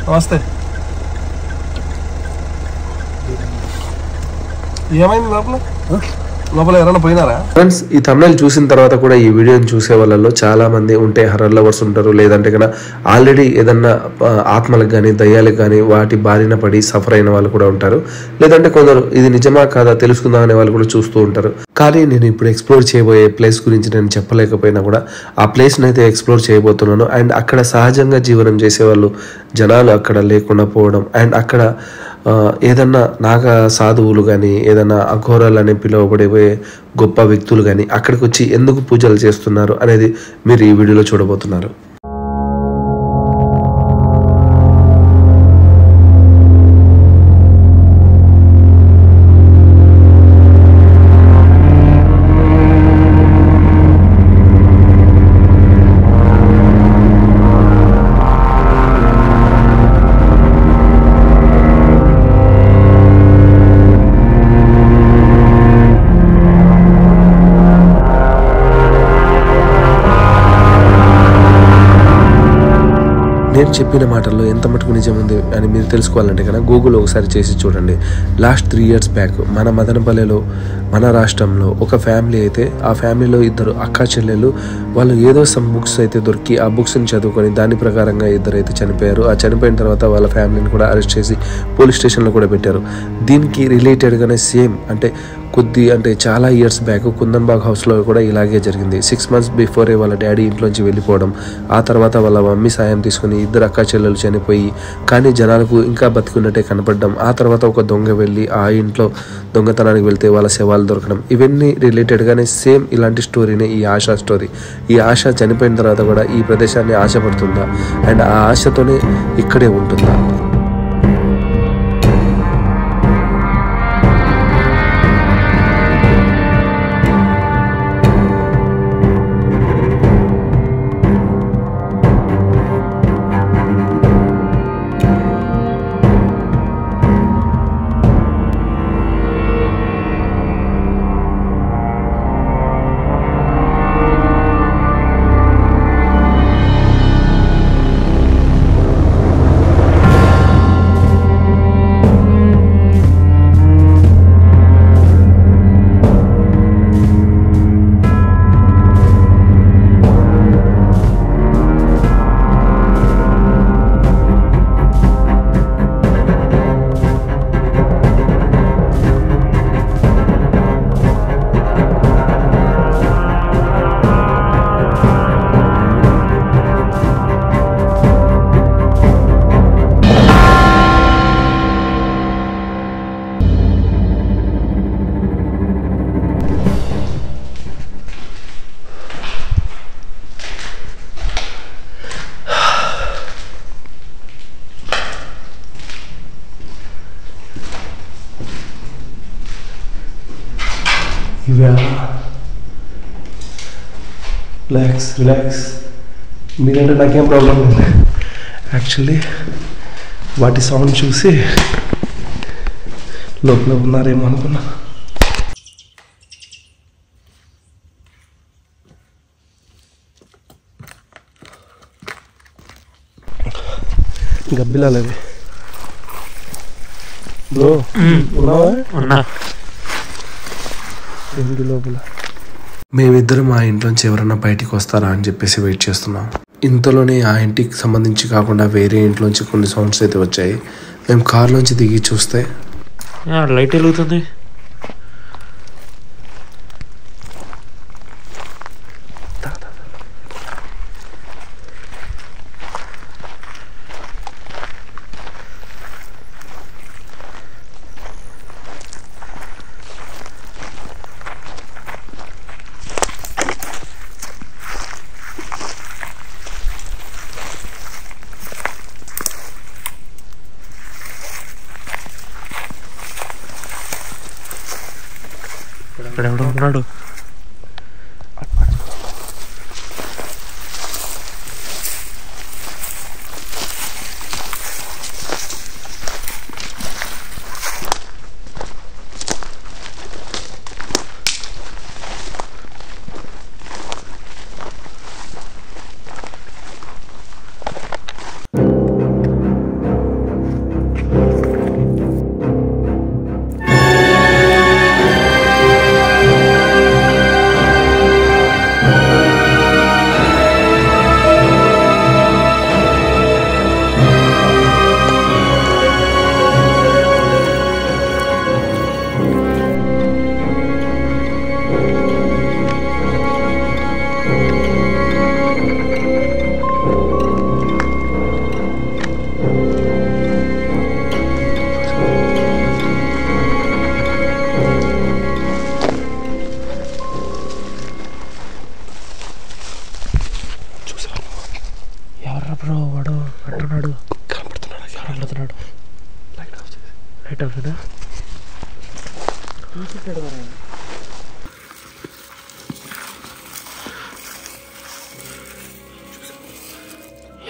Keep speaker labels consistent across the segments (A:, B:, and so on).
A: నమస్తే. ఏమైంది లోపల ఎవరైనా పోయినారా?
B: ఫ్రెండ్స్, ఈ thumbnail చూసిన తర్వాత కూడా ఈ వీడియోని చూసే వాళ్ళలో చాలా మంది ఉంటే హర్రర్ లవర్స్ ఉంటారు, లేదంటే కన్నా ఆల్రెడీ ఏదన్నా ఆత్మలకు కానీ దయ్యాలకు కానీ వాటి బారిన పడి సఫర్ అయిన వాళ్ళు కూడా ఉంటారు, లేదంటే కొందరు ఇది నిజమా కాదా తెలుసుకుందాం అనే వాళ్ళు కూడా చూస్తూ ఉంటారు. కానీ నేను ఇప్పుడు ఎక్స్ప్లోర్ చేయబోయే ప్లేస్ గురించి నేను చెప్పలేకపోయినా కూడా ఆ ప్లేస్ని అయితే ఎక్స్ప్లోర్ చేయబోతున్నాను. అండ్ అక్కడ సహజంగా జీవనం చేసేవాళ్ళు జనాలు అక్కడ లేకుండా పోవడం, అండ్ అక్కడ ఏదన్నా నాగ సాధువులు కానీ ఏదన్నా అఘోరాలు అని పిలువబడే గొప్ప వ్యక్తులు కానీ అక్కడికి వచ్చి ఎందుకు పూజలు చేస్తున్నారు అనేది మీరు ఈ వీడియోలో చూడబోతున్నారు. నేను చెప్పిన మాటల్లో ఎంత మటుకు నిజం ఉంది అని మీరు తెలుసుకోవాలంటే కనుక గూగుల్లో ఒకసారి చేసి చూడండి. లాస్ట్ 3 years బ్యాక్ మన మదనపల్లెలో మన రాష్ట్రంలో ఒక ఫ్యామిలీ అయితే ఆ ఫ్యామిలీలో 2 అక్కా చెల్లెలు వాళ్ళు ఏదో సమ్ బుక్స్ అయితే దొరికి ఆ బుక్స్ని చదువుకొని దాని ప్రకారంగా 2 అయితే చనిపోయారు. ఆ చనిపోయిన తర్వాత వాళ్ళ ఫ్యామిలీని కూడా అరెస్ట్ చేసి పోలీస్ స్టేషన్లో కూడా పెట్టారు. దీనికి రిలేటెడ్గానే సేమ్ అంటే చాలా ఇయర్స్ బ్యాక్ కుందన్బాగ్ హౌస్లో కూడా ఇలాగే జరిగింది. 6 months బిఫోరే వాళ్ళ డాడీ ఇంట్లోంచి వెళ్ళిపోవడం, ఆ తర్వాత వాళ్ళ మమ్మీ సాయం తీసుకుని 2 అక్కా చెల్లెలు చనిపోయి కానీ జనాలకు ఇంకా బతికున్నట్టే కనపడడం, ఆ తర్వాత ఒక దొంగ వెళ్ళి ఆ ఇంట్లో దొంగతనానికి వెళ్తే వాళ్ళ శవాలు దొరకడం, ఇవన్నీ రిలేటెడ్గానే సేమ్ ఇలాంటి స్టోరీనే ఈ ఆశా స్టోరీ. ఈ ఆశ చనిపోయిన తర్వాత కూడా ఈ ప్రదేశాన్ని ఆశపడుతుందా అండ్ ఆ ఆశతోనే ఇక్కడే ఉంటుందా? రిలాక్స్ మీరంటే నాకేం ప్రాబ్లం లేదు. యాక్చువల్లీ వాటి సౌండ్ చూసి లోపల ఉన్నారేమో అనుకున్నా. గబ్బిలాలవి బ్రో ఉన్నావా? ఏంటి లోపల? మేమిద్దరం ఆ ఇంట్లోంచి ఎవరన్నా బయటికి వస్తారా అని చెప్పేసి వెయిట్ చేస్తున్నాం. ఇంతలోనే ఆ ఇంటికి సంబంధించి కాకుండా వేరే ఇంట్లోంచి కొన్ని సౌండ్స్ అయితే వచ్చాయి. మేము కార్లోంచి దిగి చూస్తే
C: లైట్ వెలుగుతుంది. ఇక్కడ ఎవడో ఉన్నాడు. బ్రో వాడు అంటున్నాడు కనబడుతున్నాడు లైట్ ఆఫ్ కదా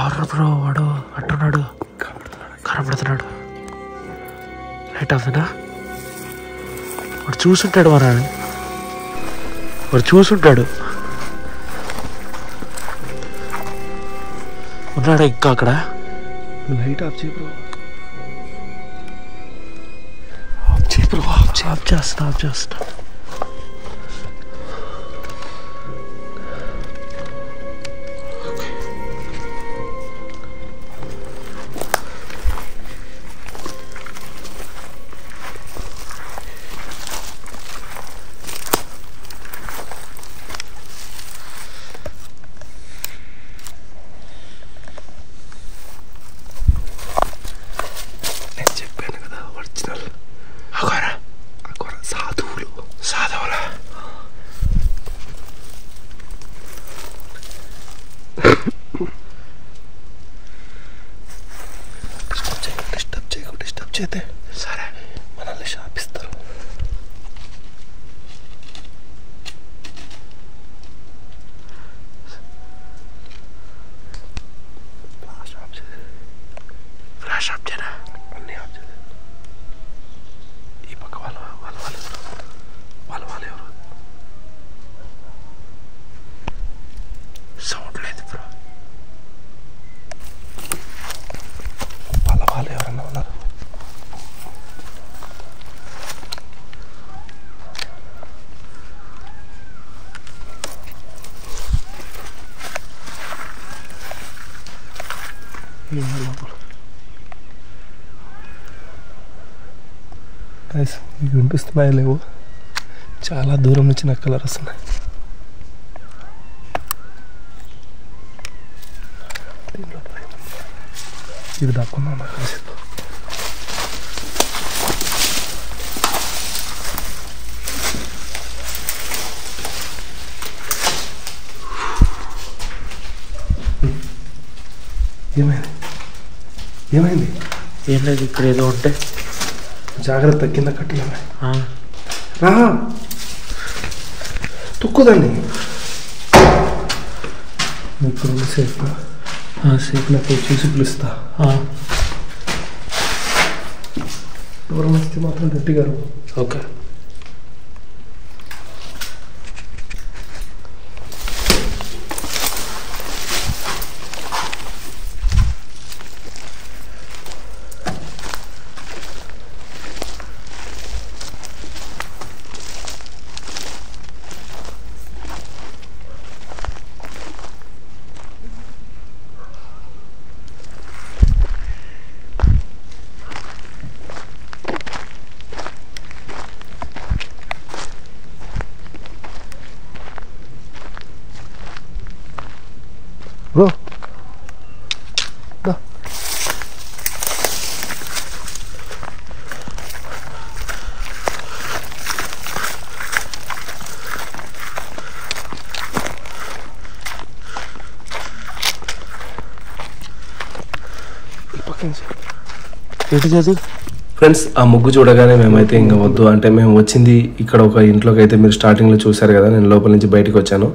C: ఎవరు బ్రో వాడు అంటున్నాడు కనబడుతున్నాడు లైట్ ఆఫ్ కదా వాడు చూసుంటాడు వాడు చూసుంటాడు ఉన్నాడా ఇంకా అక్కడ
A: లైట్ ఆఫ్ చేయి బ్రో
C: ఆఫ్ చేస్తా
A: సాధవులా డిస్టర్బ్ చేస్తే సరే మనల్ని శాపిస్తారు. ఫ్లాష్ ఆఫ్ చేయనా అన్నీ ఆఫ్ చేయ. ఈ పక్క వాళ్ళు ఎవరు సౌండ్ లేదు బ్రో. వాళ్ళు ఎవరన్నా ఉన్నారు. మీకు వినిపిస్తున్నాయా లేవు? చాలా దూరం నుంచి నాకు కలర్ వస్తున్నాయి. ఇది దాక్కున్నా నాకు తెలిసి. ఏమైంది?
C: ఏం లేదు ఇక్కడ ఏదో ఉంటే
A: జాగ్రత్త కింద కట్టినామే. రా తొక్కుదండి. ఇప్పుడు సేఫ్ నాకు చూసి పిలుస్తా. దూరం వస్తే మాత్రం గట్టిగా.
C: ఓకే
A: బ్రో
C: ఏంటి చదువు
A: ఫ్రెండ్స్, ఆ ముగ్గు చూడగానే మేమైతే ఇంకా వద్దు అంటే మేము వచ్చింది ఇక్కడ ఒక ఇంట్లోకి అయితే మీరు స్టార్టింగ్లో చూశారు కదా, నేను లోపల నుంచి బయటకు వచ్చాను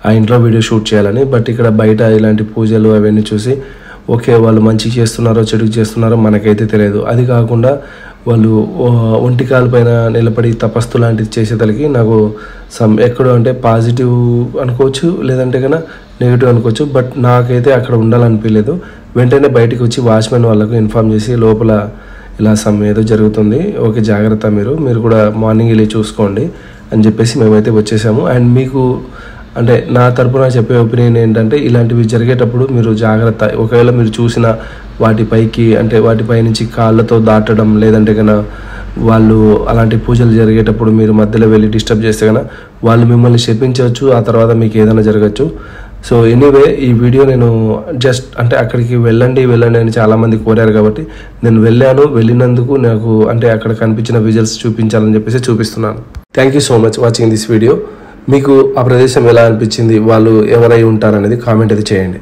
A: ఆ ఇంట్లో వీడియో షూట్ చేయాలని. బట్ ఇక్కడ బయట ఇలాంటి పూజలు అవన్నీ చూసి ఓకే వాళ్ళు మంచిగా చేస్తున్నారో చెడుకు చేస్తున్నారో మనకైతే తెలియదు. అది కాకుండా వాళ్ళు ఒంటి కాలు పైన నిలబడి తపస్సు లాంటిది చేసేతలకి నాకు ఎక్కడో అంటే పాజిటివ్ అనుకోవచ్చు, లేదంటే కన్నా నెగిటివ్ అనుకోవచ్చు. బట్ నాకైతే అక్కడ ఉండాలనిపించలేదు. వెంటనే బయటకు వచ్చి వాచ్మెన్ వాళ్ళకు ఇన్ఫామ్ చేసి లోపల ఇలా ఏదో జరుగుతుంది, ఓకే జాగ్రత్త మీరు కూడా మార్నింగ్ వెళ్ళి చూసుకోండి అని చెప్పేసి మేమైతే వచ్చేసాము. అండ్ మీకు అంటే నా తరపున చెప్పే ఒపీనియన్ ఏంటంటే ఇలాంటివి జరిగేటప్పుడు మీరు జాగ్రత్త. ఒకవేళ మీరు చూసిన వాటిపైకి అంటే వాటిపై నుంచి కాళ్ళతో దాటడం, లేదంటే కన్నా వాళ్ళు అలాంటి పూజలు జరిగేటప్పుడు మీరు మధ్యలో వెళ్ళి డిస్టర్బ్ చేస్తే కన్నా వాళ్ళు మిమ్మల్ని శపించవచ్చు, ఆ తర్వాత మీకు ఏదైనా జరగచ్చు. సో ఎనీవే ఈ వీడియో నేను జస్ట్ అంటే అక్కడికి వెళ్ళండి అని చాలామంది కోరారు కాబట్టి నేను వెళ్ళినందుకు నాకు అంటే అక్కడ కనిపించిన విజువల్స్ చూపించాలని చెప్పేసి చూపిస్తున్నాను. Thank you so much watching this video. మీకు ఆ ప్రదేశం ఎలా అనిపించింది, వాళ్ళు ఎవరై ఉంటారనేది కామెంట్ అయితే చేయండి.